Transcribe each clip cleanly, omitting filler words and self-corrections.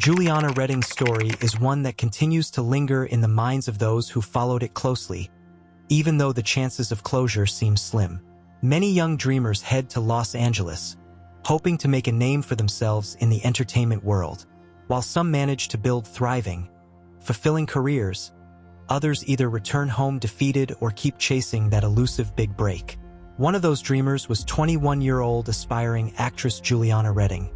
Juliana Redding's story is one that continues to linger in the minds of those who followed it closely, even though the chances of closure seem slim. Many young dreamers head to Los Angeles, hoping to make a name for themselves in the entertainment world. While some manage to build thriving, fulfilling careers, others either return home defeated or keep chasing that elusive big break. One of those dreamers was 21-year-old aspiring actress Juliana Redding,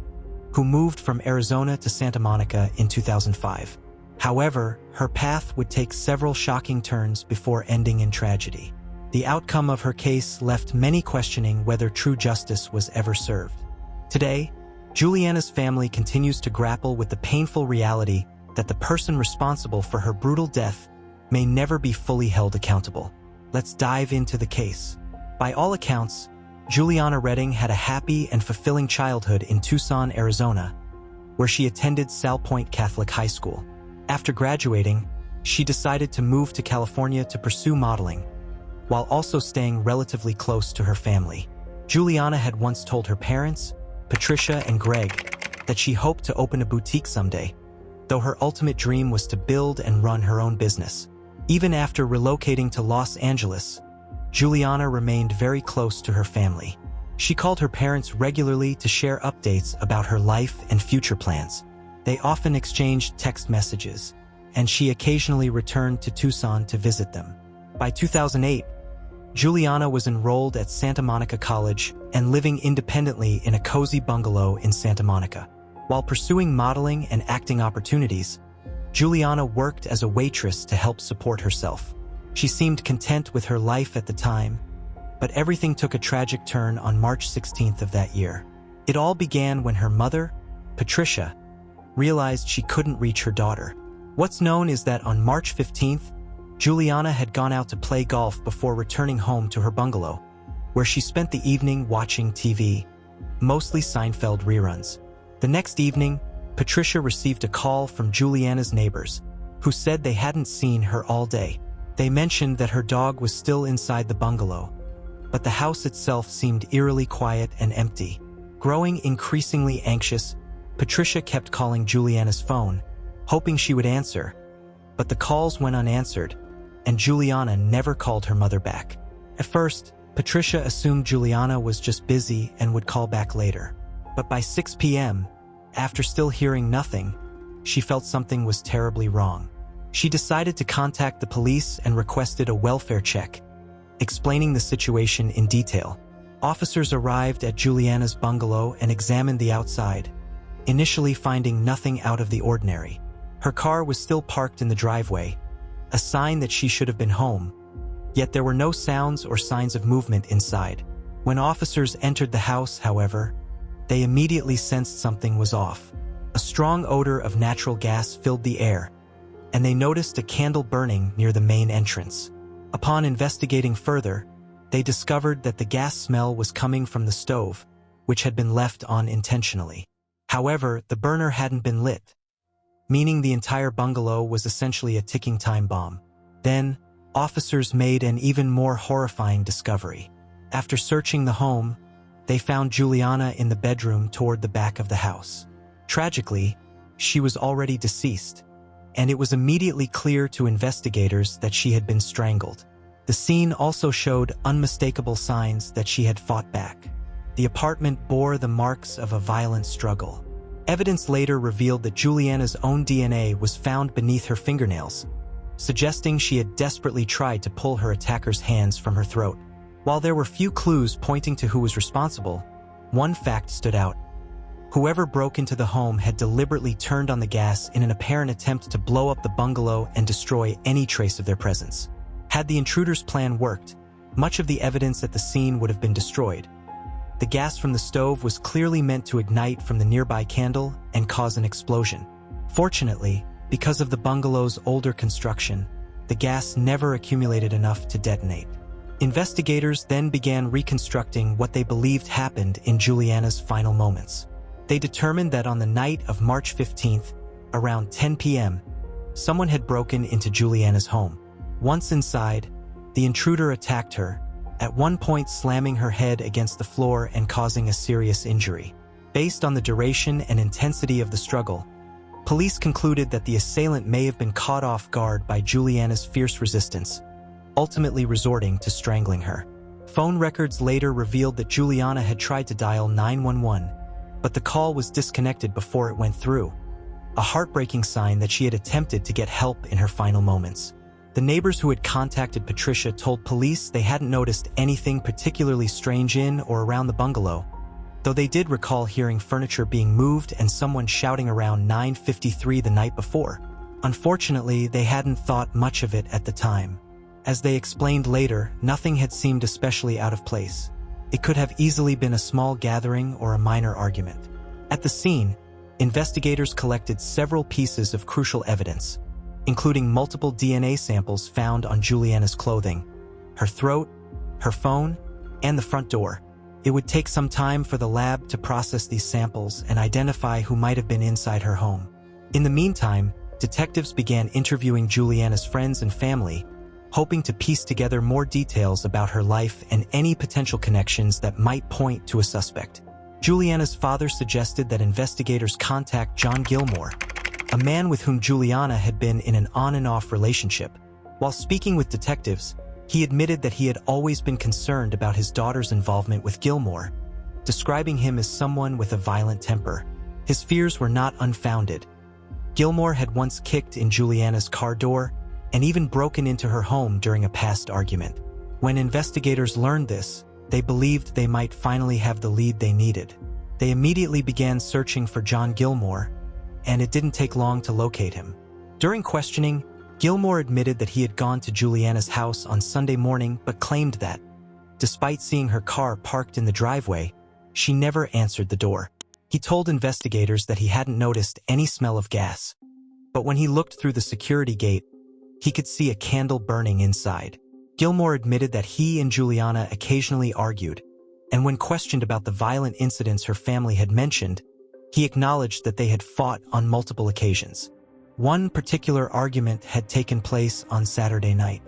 who moved from Arizona to Santa Monica in 2005. However, her path would take several shocking turns before ending in tragedy. The outcome of her case left many questioning whether true justice was ever served. Today, Juliana's family continues to grapple with the painful reality that the person responsible for her brutal death may never be fully held accountable. Let's dive into the case. By all accounts, Juliana Redding had a happy and fulfilling childhood in Tucson, Arizona, where she attended Sal Point Catholic High School. After graduating, she decided to move to California to pursue modeling, while also staying relatively close to her family. Juliana had once told her parents, Patricia and Greg, that she hoped to open a boutique someday, though her ultimate dream was to build and run her own business. Even after relocating to Los Angeles, Juliana remained very close to her family. She called her parents regularly to share updates about her life and future plans. They often exchanged text messages, and she occasionally returned to Tucson to visit them. By 2008, Juliana was enrolled at Santa Monica College and living independently in a cozy bungalow in Santa Monica. While pursuing modeling and acting opportunities, Juliana worked as a waitress to help support herself. She seemed content with her life at the time, but everything took a tragic turn on March 16th of that year. It all began when her mother, Patricia, realized she couldn't reach her daughter. What's known is that on March 15th, Juliana had gone out to play golf before returning home to her bungalow, where she spent the evening watching TV, mostly Seinfeld reruns. The next evening, Patricia received a call from Juliana's neighbors, who said they hadn't seen her all day. They mentioned that her dog was still inside the bungalow, but the house itself seemed eerily quiet and empty. Growing increasingly anxious, Patricia kept calling Juliana's phone, hoping she would answer, but the calls went unanswered, and Juliana never called her mother back. At first, Patricia assumed Juliana was just busy and would call back later. But by 6 p.m., after still hearing nothing, she felt something was terribly wrong. She decided to contact the police and requested a welfare check, explaining the situation in detail. Officers arrived at Juliana's bungalow and examined the outside, initially finding nothing out of the ordinary. Her car was still parked in the driveway, a sign that she should have been home, yet there were no sounds or signs of movement inside. When officers entered the house, however, they immediately sensed something was off. A strong odor of natural gas filled the air, and they noticed a candle burning near the main entrance. Upon investigating further, they discovered that the gas smell was coming from the stove, which had been left on intentionally. However, the burner hadn't been lit, meaning the entire bungalow was essentially a ticking time bomb. Then, officers made an even more horrifying discovery. After searching the home, they found Juliana in the bedroom toward the back of the house. Tragically, she was already deceased, and it was immediately clear to investigators that she had been strangled. The scene also showed unmistakable signs that she had fought back. The apartment bore the marks of a violent struggle. Evidence later revealed that Juliana's own DNA was found beneath her fingernails, suggesting she had desperately tried to pull her attacker's hands from her throat. While there were few clues pointing to who was responsible, one fact stood out. Whoever broke into the home had deliberately turned on the gas in an apparent attempt to blow up the bungalow and destroy any trace of their presence. Had the intruder's plan worked, much of the evidence at the scene would have been destroyed. The gas from the stove was clearly meant to ignite from the nearby candle and cause an explosion. Fortunately, because of the bungalow's older construction, the gas never accumulated enough to detonate. Investigators then began reconstructing what they believed happened in Juliana's final moments. They determined that on the night of March 15th, around 10 p.m., someone had broken into Juliana's home. Once inside, the intruder attacked her, at one point slamming her head against the floor and causing a serious injury. Based on the duration and intensity of the struggle, Police concluded that the assailant may have been caught off guard by Juliana's fierce resistance, ultimately resorting to strangling her. Phone records later revealed that Juliana had tried to dial 911, but the call was disconnected before it went through, a heartbreaking sign that she had attempted to get help in her final moments. The neighbors who had contacted Patricia told police they hadn't noticed anything particularly strange in or around the bungalow, though they did recall hearing furniture being moved and someone shouting around 9:53 the night before. Unfortunately, they hadn't thought much of it at the time. As they explained later, nothing had seemed especially out of place. It could have easily been a small gathering or a minor argument. At the scene, investigators collected several pieces of crucial evidence, including multiple DNA samples found on Juliana's clothing, her throat, her phone, and the front door. It would take some time for the lab to process these samples and identify who might have been inside her home. In the meantime, detectives began interviewing Juliana's friends and family, hoping to piece together more details about her life and any potential connections that might point to a suspect. Juliana's father suggested that investigators contact John Gilmore, a man with whom Juliana had been in an on-and-off relationship. While speaking with detectives, he admitted that he had always been concerned about his daughter's involvement with Gilmore, describing him as someone with a violent temper. His fears were not unfounded. Gilmore had once kicked in Juliana's car door and even broken into her home during a past argument. When investigators learned this, they believed they might finally have the lead they needed. They immediately began searching for John Gilmore, and it didn't take long to locate him. During questioning, Gilmore admitted that he had gone to Juliana's house on Sunday morning but claimed that, despite seeing her car parked in the driveway, she never answered the door. He told investigators that he hadn't noticed any smell of gas, but when he looked through the security gate, he could see a candle burning inside. Gilmore admitted that he and Juliana occasionally argued, and when questioned about the violent incidents her family had mentioned, he acknowledged that they had fought on multiple occasions. One particular argument had taken place on Saturday night.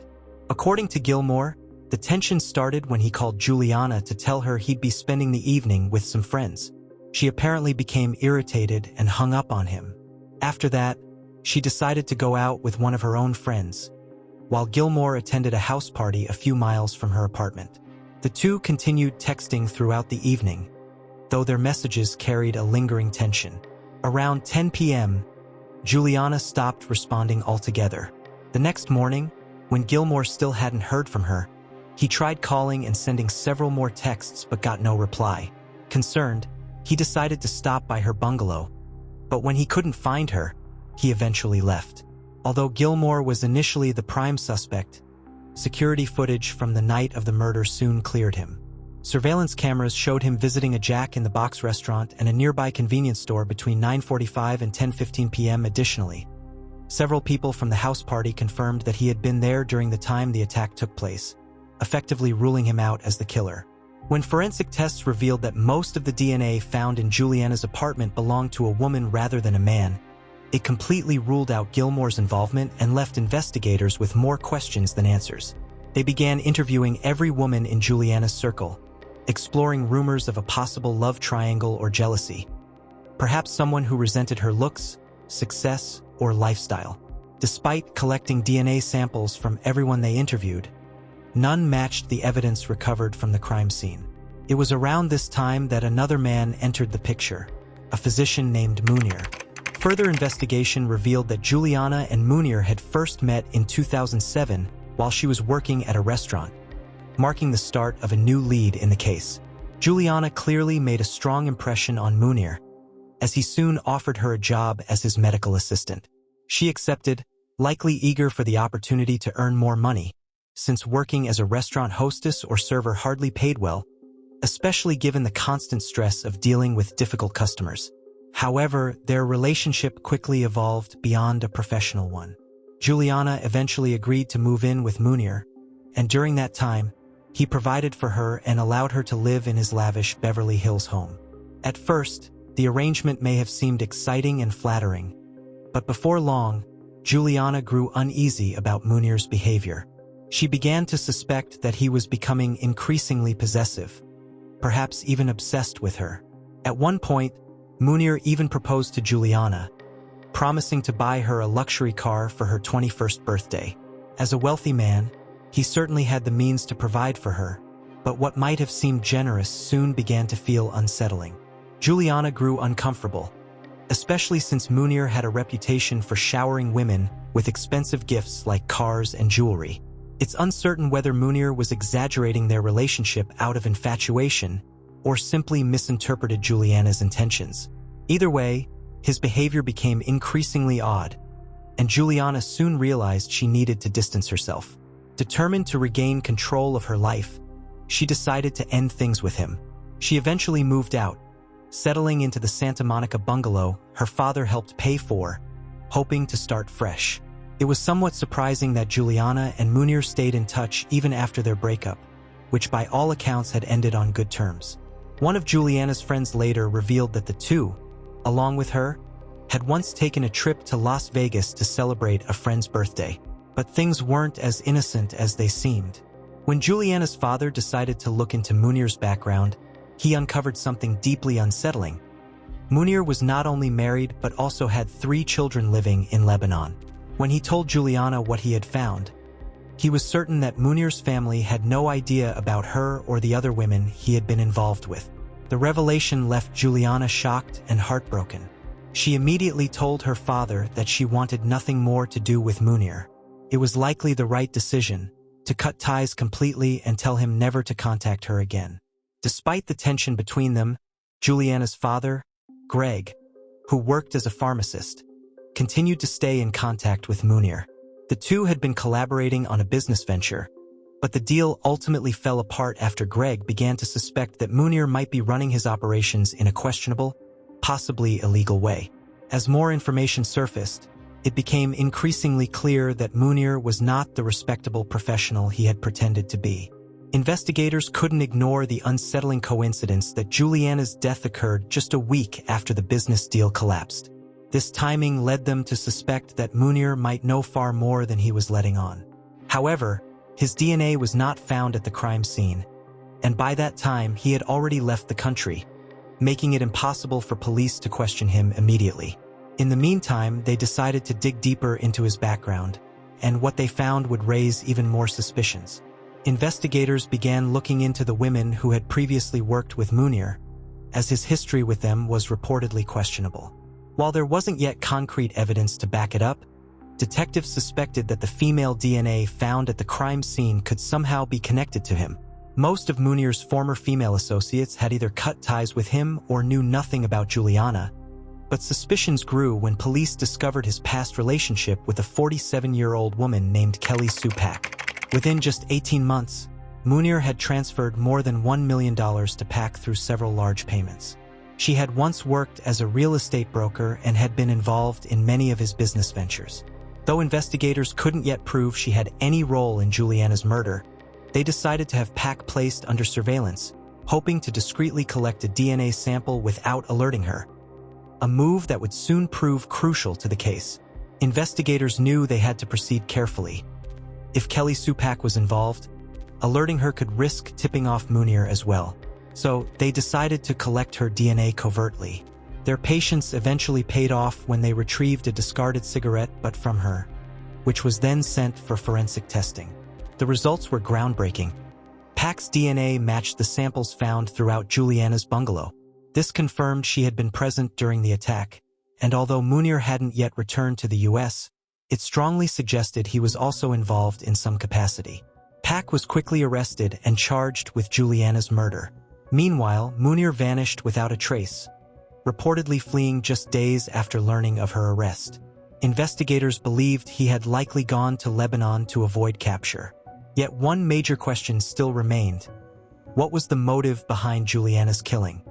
According to Gilmore, the tension started when he called Juliana to tell her he'd be spending the evening with some friends. She apparently became irritated and hung up on him. After that, she decided to go out with one of her own friends, while Gilmore attended a house party a few miles from her apartment. The two continued texting throughout the evening, though their messages carried a lingering tension. Around 10 p.m., Juliana stopped responding altogether. The next morning, when Gilmore still hadn't heard from her, he tried calling and sending several more texts but got no reply. Concerned, he decided to stop by her bungalow, but when he couldn't find her, he eventually left. Although Gilmore was initially the prime suspect, security footage from the night of the murder soon cleared him. Surveillance cameras showed him visiting a Jack in the Box restaurant and a nearby convenience store between 9:45 and 10:15 p.m. Additionally, several people from the house party confirmed that he had been there during the time the attack took place, effectively ruling him out as the killer. When forensic tests revealed that most of the DNA found in Juliana's apartment belonged to a woman rather than a man, it completely ruled out Gilmore's involvement and left investigators with more questions than answers. They began interviewing every woman in Juliana's circle, exploring rumors of a possible love triangle or jealousy, perhaps someone who resented her looks, success, or lifestyle. Despite collecting DNA samples from everyone they interviewed, none matched the evidence recovered from the crime scene. It was around this time that another man entered the picture, a physician named Munir. Further investigation revealed that Juliana and Munir had first met in 2007 while she was working at a restaurant, marking the start of a new lead in the case. Juliana clearly made a strong impression on Munir, as he soon offered her a job as his medical assistant. She accepted, likely eager for the opportunity to earn more money, since working as a restaurant hostess or server hardly paid well, especially given the constant stress of dealing with difficult customers. However, their relationship quickly evolved beyond a professional one. Juliana eventually agreed to move in with Munir, and during that time, he provided for her and allowed her to live in his lavish Beverly Hills home. At first, the arrangement may have seemed exciting and flattering, but before long, Juliana grew uneasy about Munir's behavior. She began to suspect that he was becoming increasingly possessive, perhaps even obsessed with her. At one point, Munir even proposed to Juliana, promising to buy her a luxury car for her 21st birthday. As a wealthy man, he certainly had the means to provide for her, but what might have seemed generous soon began to feel unsettling. Juliana grew uncomfortable, especially since Munir had a reputation for showering women with expensive gifts like cars and jewelry. It's uncertain whether Munir was exaggerating their relationship out of infatuation or simply misinterpreted Juliana's intentions. Either way, his behavior became increasingly odd, and Juliana soon realized she needed to distance herself. Determined to regain control of her life, she decided to end things with him. She eventually moved out, settling into the Santa Monica bungalow her father helped pay for, hoping to start fresh. It was somewhat surprising that Juliana and Munir stayed in touch even after their breakup, which by all accounts had ended on good terms. One of Juliana's friends later revealed that the two, along with her, had once taken a trip to Las Vegas to celebrate a friend's birthday. But things weren't as innocent as they seemed. When Juliana's father decided to look into Munir's background, he uncovered something deeply unsettling. Munir was not only married but also had 3 children living in Lebanon. When he told Juliana what he had found, he was certain that Munir's family had no idea about her or the other women he had been involved with. The revelation left Juliana shocked and heartbroken. She immediately told her father that she wanted nothing more to do with Munir. It was likely the right decision to cut ties completely and tell him never to contact her again. Despite the tension between them, Juliana's father, Greg, who worked as a pharmacist, continued to stay in contact with Munir. The two had been collaborating on a business venture, but the deal ultimately fell apart after Greg began to suspect that Munir might be running his operations in a questionable, possibly illegal way. As more information surfaced, it became increasingly clear that Munir was not the respectable professional he had pretended to be. Investigators couldn't ignore the unsettling coincidence that Juliana's death occurred just a week after the business deal collapsed. This timing led them to suspect that Munir might know far more than he was letting on. However, his DNA was not found at the crime scene, and by that time he had already left the country, making it impossible for police to question him immediately. In the meantime, they decided to dig deeper into his background, and what they found would raise even more suspicions. Investigators began looking into the women who had previously worked with Munir, as his history with them was reportedly questionable. While there wasn't yet concrete evidence to back it up, detectives suspected that the female DNA found at the crime scene could somehow be connected to him. Most of Munir's former female associates had either cut ties with him or knew nothing about Juliana, but suspicions grew when police discovered his past relationship with a 47-year-old woman named Kelly Supak. Within just 18 months, Munir had transferred more than $1 million to Pak through several large payments. She had once worked as a real estate broker and had been involved in many of his business ventures. Though investigators couldn't yet prove she had any role in Juliana's murder, they decided to have Pak placed under surveillance, hoping to discreetly collect a DNA sample without alerting her, a move that would soon prove crucial to the case. Investigators knew they had to proceed carefully. If Kelly Supak was involved, alerting her could risk tipping off Munir as well. So they decided to collect her DNA covertly. Their patience eventually paid off when they retrieved a discarded cigarette butt from her, which was then sent for forensic testing. The results were groundbreaking. Pak's DNA matched the samples found throughout Juliana's bungalow. This confirmed she had been present during the attack, and although Munir hadn't yet returned to the US, it strongly suggested he was also involved in some capacity. Pak was quickly arrested and charged with Juliana's murder. Meanwhile, Munir vanished without a trace, reportedly fleeing just days after learning of her arrest. Investigators believed he had likely gone to Lebanon to avoid capture. Yet one major question still remained. What was the motive behind Juliana's killing?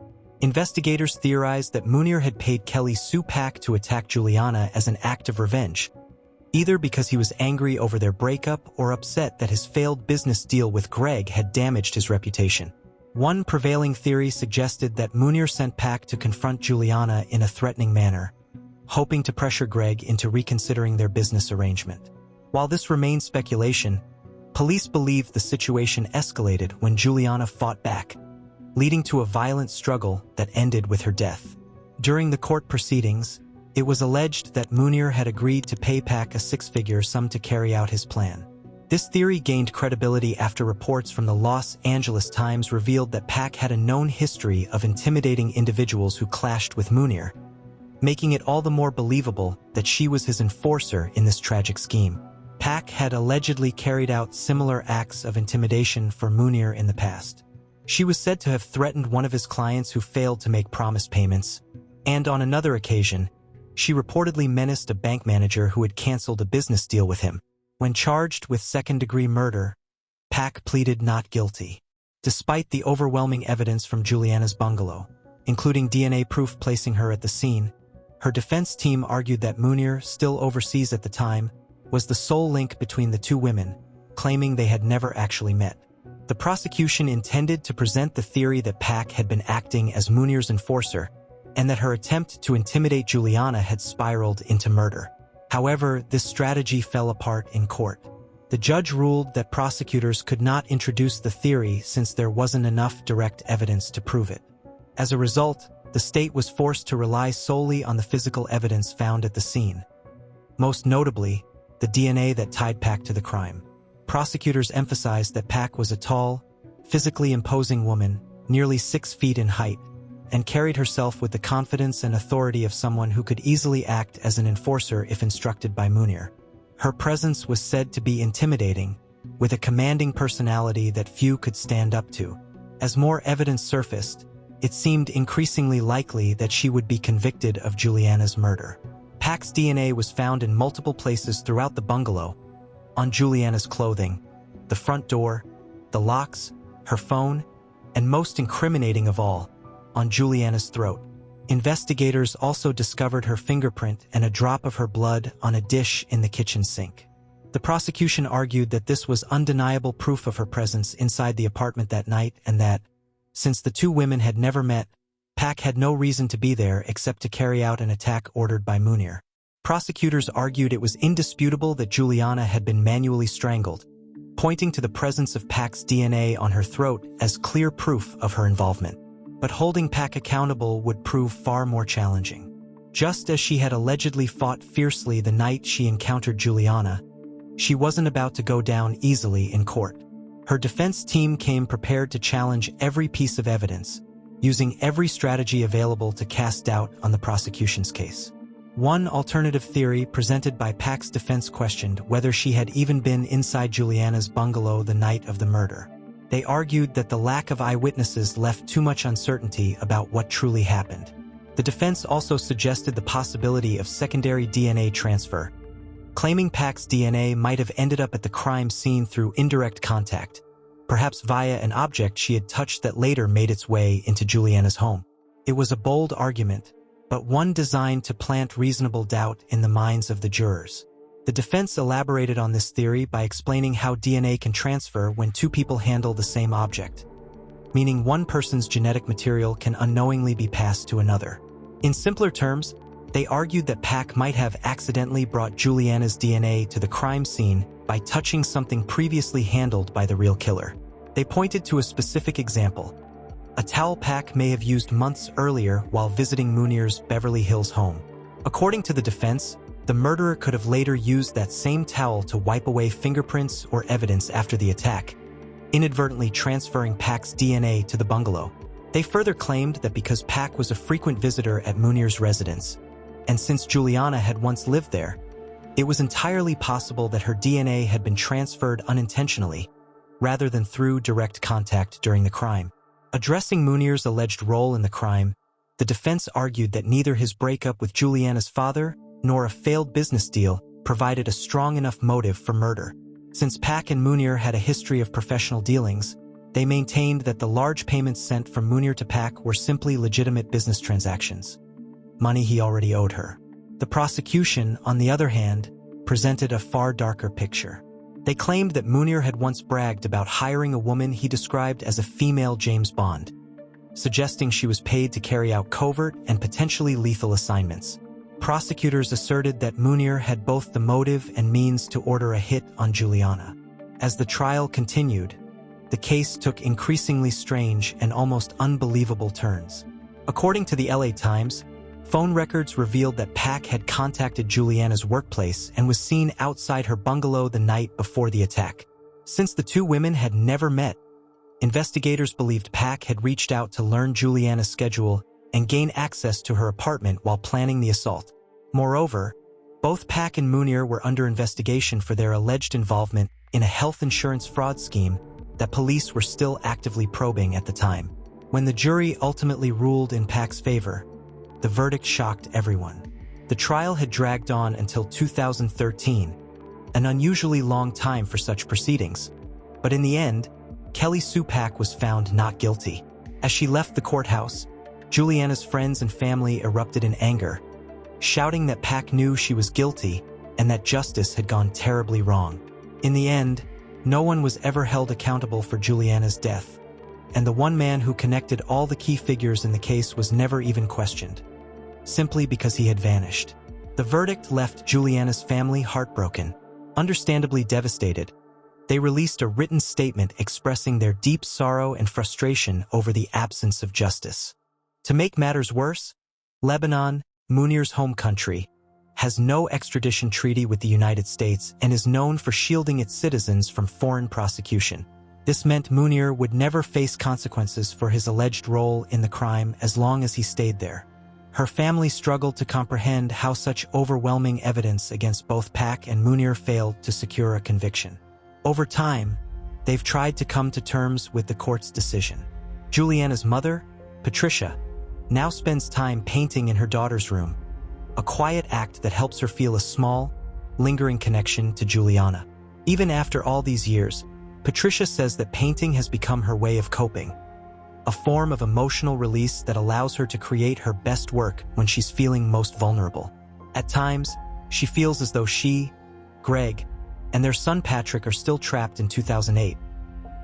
Investigators theorized that Munir had paid Kelly Supak to attack Juliana as an act of revenge, either because he was angry over their breakup or upset that his failed business deal with Greg had damaged his reputation. One prevailing theory suggested that Munir sent Pak to confront Juliana in a threatening manner, hoping to pressure Greg into reconsidering their business arrangement. While this remained speculation, police believed the situation escalated when Juliana fought back, leading to a violent struggle that ended with her death. During the court proceedings, It was alleged that Munir had agreed to pay Pak a six-figure sum to carry out his plan. This theory gained credibility after reports from the Los Angeles Times revealed that Pak had a known history of intimidating individuals who clashed with Munir, making it all the more believable that she was his enforcer in this tragic scheme. Pak had allegedly carried out similar acts of intimidation for Munir in the past. She was said to have threatened one of his clients who failed to make promised payments, and on another occasion, she reportedly menaced a bank manager who had canceled a business deal with him. When charged with second-degree murder, Pak pleaded not guilty. Despite the overwhelming evidence from Juliana's bungalow, including DNA proof placing her at the scene, her defense team argued that Munir, still overseas at the time, was the sole link between the two women, claiming they had never actually met. The prosecution intended to present the theory that Pak had been acting as Munir's enforcer, and that her attempt to intimidate Juliana had spiraled into murder. However, this strategy fell apart in court. The judge ruled that prosecutors could not introduce the theory since there wasn't enough direct evidence to prove it. As a result, the state was forced to rely solely on the physical evidence found at the scene. Most notably, the DNA that tied Pak to the crime. Prosecutors emphasized that Pak was a tall, physically imposing woman, nearly 6 feet in height, and carried herself with the confidence and authority of someone who could easily act as an enforcer if instructed by Munir. Her presence was said to be intimidating, with a commanding personality that few could stand up to. As more evidence surfaced, it seemed increasingly likely that she would be convicted of Juliana's murder. Pak's DNA was found in multiple places throughout the bungalow: on Juliana's clothing, the front door, the locks, her phone, and most incriminating of all, on Juliana's throat. Investigators also discovered her fingerprint and a drop of her blood on a dish in the kitchen sink. The prosecution argued that this was undeniable proof of her presence inside the apartment that night and that, since the two women had never met, Pak had no reason to be there except to carry out an attack ordered by Munir. Prosecutors argued it was indisputable that Juliana had been manually strangled, pointing to the presence of Pak's DNA on her throat as clear proof of her involvement. But holding Pak accountable would prove far more challenging. Just as she had allegedly fought fiercely the night she encountered Juliana, she wasn't about to go down easily in court. Her defense team came prepared to challenge every piece of evidence, using every strategy available to cast doubt on the prosecution's case. One alternative theory presented by Pak's defense questioned whether she had even been inside Juliana's bungalow the night of the murder. They argued that the lack of eyewitnesses left too much uncertainty about what truly happened. The defense also suggested the possibility of secondary DNA transfer, claiming Pak's DNA might have ended up at the crime scene through indirect contact, perhaps via an object she had touched that later made its way into Juliana's home. It was a bold argument, but one designed to plant reasonable doubt in the minds of the jurors. The defense elaborated on this theory by explaining how DNA can transfer when two people handle the same object, meaning one person's genetic material can unknowingly be passed to another. In simpler terms, they argued that Pak might have accidentally brought Juliana's DNA to the crime scene by touching something previously handled by the real killer. They pointed to a specific example: a towel Pak may have used months earlier while visiting Munir's Beverly Hills home. According to the defense, the murderer could have later used that same towel to wipe away fingerprints or evidence after the attack, inadvertently transferring Pak's DNA to the bungalow. They further claimed that because Pak was a frequent visitor at Munir's residence, and since Juliana had once lived there, it was entirely possible that her DNA had been transferred unintentionally, rather than through direct contact during the crime. Addressing Munir's alleged role in the crime, the defense argued that neither his breakup with Juliana's father nor a failed business deal provided a strong enough motive for murder. Since Pak and Munir had a history of professional dealings, they maintained that the large payments sent from Munir to Pak were simply legitimate business transactions, money he already owed her. The prosecution, on the other hand, presented a far darker picture. They claimed that Munir had once bragged about hiring a woman he described as a female James Bond, suggesting she was paid to carry out covert and potentially lethal assignments. Prosecutors asserted that Munir had both the motive and means to order a hit on Juliana. As the trial continued, the case took increasingly strange and almost unbelievable turns. According to the LA Times, Phone records revealed that Pak had contacted Juliana's workplace and was seen outside her bungalow the night before the attack. Since the two women had never met, investigators believed Pak had reached out to learn Juliana's schedule and gain access to her apartment while planning the assault. Moreover, both Pak and Munir were under investigation for their alleged involvement in a health insurance fraud scheme that police were still actively probing at the time. When the jury ultimately ruled in Pak's favor, the verdict shocked everyone. The trial had dragged on until 2013, an unusually long time for such proceedings. But in the end, Kelly Sue Pak was found not guilty. As she left the courthouse, Juliana's friends and family erupted in anger, shouting that Pak knew she was guilty and that justice had gone terribly wrong. In the end, no one was ever held accountable for Juliana's death, and the one man who connected all the key figures in the case was never even questioned, simply because he had vanished. The verdict left Juliana's family heartbroken, understandably devastated. They released a written statement expressing their deep sorrow and frustration over the absence of justice. To make matters worse, Lebanon, Munir's home country, has no extradition treaty with the United States and is known for shielding its citizens from foreign prosecution. This meant Munir would never face consequences for his alleged role in the crime as long as he stayed there. Her family struggled to comprehend how such overwhelming evidence against both Pak and Munir failed to secure a conviction. Over time, they've tried to come to terms with the court's decision. Juliana's mother, Patricia, now spends time painting in her daughter's room, a quiet act that helps her feel a small, lingering connection to Juliana. Even after all these years, Patricia says that painting has become her way of coping, a form of emotional release that allows her to create her best work when she's feeling most vulnerable. At times, she feels as though she, Greg, and their son Patrick are still trapped in 2008,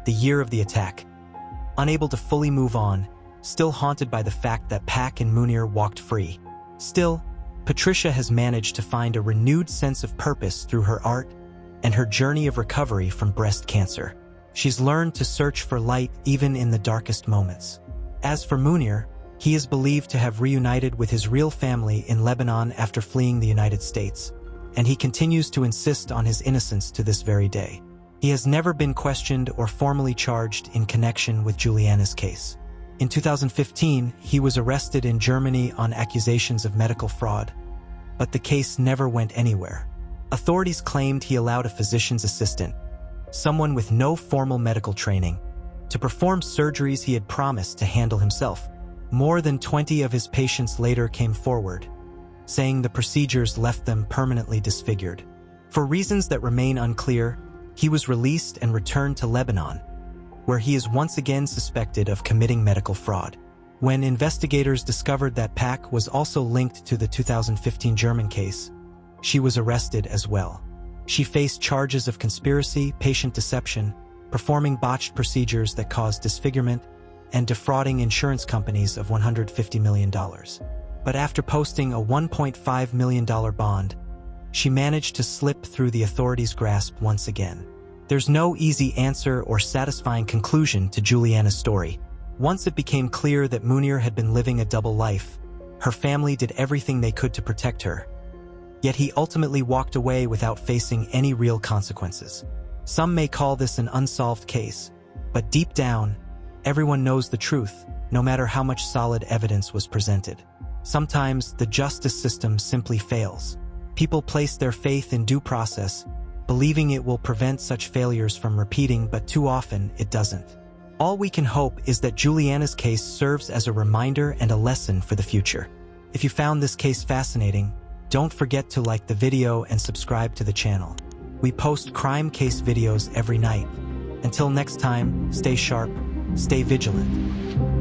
the year of the attack, unable to fully move on, still haunted by the fact that Pak and Munir walked free. Still, Patricia has managed to find a renewed sense of purpose through her art and her journey of recovery from breast cancer. She's learned to search for light even in the darkest moments. As for Munir, he is believed to have reunited with his real family in Lebanon after fleeing the United States, and he continues to insist on his innocence to this very day. He has never been questioned or formally charged in connection with Juliana's case. In 2015, he was arrested in Germany on accusations of medical fraud, but the case never went anywhere. Authorities claimed he allowed a physician's assistant, someone with no formal medical training, to perform surgeries he had promised to handle himself. More than 20 of his patients later came forward, saying the procedures left them permanently disfigured. For reasons that remain unclear, he was released and returned to Lebanon, where he is once again suspected of committing medical fraud. When investigators discovered that Pak was also linked to the 2015 German case, she was arrested as well. She faced charges of conspiracy, patient deception, performing botched procedures that caused disfigurement, and defrauding insurance companies of $150 million. But after posting a $1.5 million bond, she managed to slip through the authorities' grasp once again. There's no easy answer or satisfying conclusion to Juliana's story. Once it became clear that Munir had been living a double life, her family did everything they could to protect her. Yet he ultimately walked away without facing any real consequences. Some may call this an unsolved case, but deep down, everyone knows the truth, no matter how much solid evidence was presented. Sometimes the justice system simply fails. People place their faith in due process, believing it will prevent such failures from repeating, but too often it doesn't. All we can hope is that Juliana's case serves as a reminder and a lesson for the future. If you found this case fascinating, don't forget to like the video and subscribe to the channel. We post crime case videos every night. Until next time, stay sharp, stay vigilant.